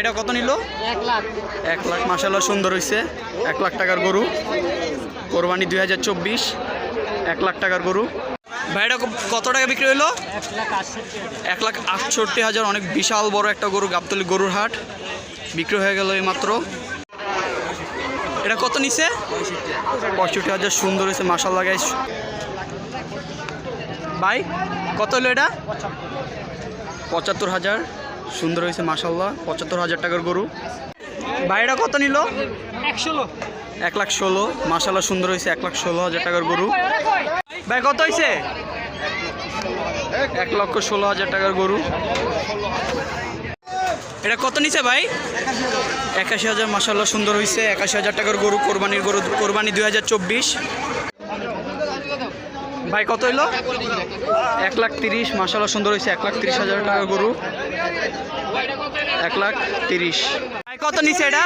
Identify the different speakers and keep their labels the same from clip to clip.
Speaker 1: ভাইটা কত নিল?
Speaker 2: 1 লাখ।
Speaker 1: 1 লাখ, মাশাআল্লাহ সুন্দর হয়েছে। 1 লাখ টাকার গরু, কোরবানি 2024, 1 লাখ টাকার গরু। ভাইটা কত টাকা বিক্রি হলো? 1,68,000। অনেক বিশাল বড় একটা গরু, গাবতলী গরুর হাট বিক্রি হয়ে গেল এই মাত্র। এটা কত নিছে? 65,000। সুন্দর হয়েছে মাশাআল্লাহ গাইস। ভাই কত হলো এটা? 75,000। সুন্দর হয়েছে মাশাআল্লাহ, 75,000 টাকার গরু। ভাই এটা কত নিল? 1,16,000। মাশাআল্লাহ সুন্দর হয়েছে, 1,16,000 টাকার গরু। ভাই কত হয়েছে? 1,16,000 টাকার গরু। এটা কত নিছে ভাই? 81,000। মাশাআল্লাহ সুন্দর হয়েছে, 81,000 টাকার গরু, কোরবানির গরু, কোরবানি 2024। ভাই কত হইলো? 1,30,000। মাশাআল্লাহ সুন্দর হয়েছে, 1,30,000 টাকার গরু, 1,30,000। ভাই কত নিছে এটা?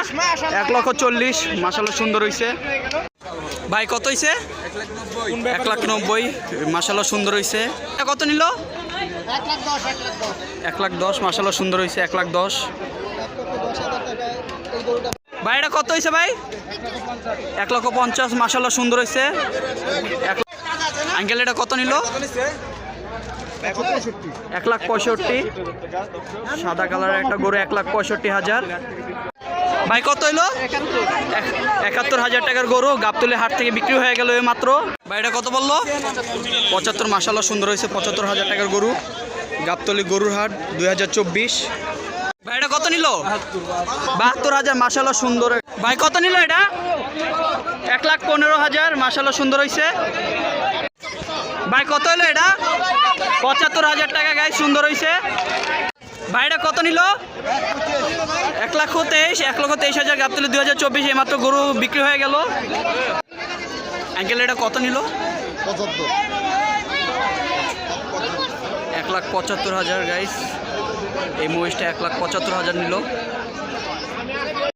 Speaker 1: 1,40,000। মাশাআল্লাহ সুন্দর হয়েছে। ভাই কত হয়েছে? 1,90,000। মাশাআল্লাহ সুন্দর হয়েছে। এটা কত নিল? 1,10,000। মাশাআল্লাহ সুন্দর হয়েছে, 1,10,000। ভাই এটা কত হয়েছে ভাই? 1,50,000। মাশাআল্লাহ সুন্দর হয়েছে। আঙ্কেল এটা কত নিল? 1,65,000। সাদা কালারের একটা গরু, 1,65,000। ভাই কত হইলো? 71,000 টাকার গরু, গাবতলী হাট থেকে বিক্রি হয়ে গেল এই মাত্র। ভাই এটা কত বললো? 75। মাশাআল্লাহ সুন্দর হয়েছে, 75,000 টাকার গরু, গাবতলী গরুর হাট 2024। ভাই এটা কত নিল? 72,000। মাশাআল্লাহ সুন্দর। ভাই কত নিল এটা? 1,15,000। মাশাআল্লাহ সুন্দর হয়েছে। ভাই কত হলো এটা? 75,000 টাকা গাই, সুন্দর হয়েছে। ভাই এটা কত নিল? 1,23,000। গাবতলী 2024 এই মাত্র গরু বিক্রি হয়ে গেল। আঙ্কেল এটা কত নিল? 1,75,000 গাইস। এই মহিষটা 1,75,000 নিল।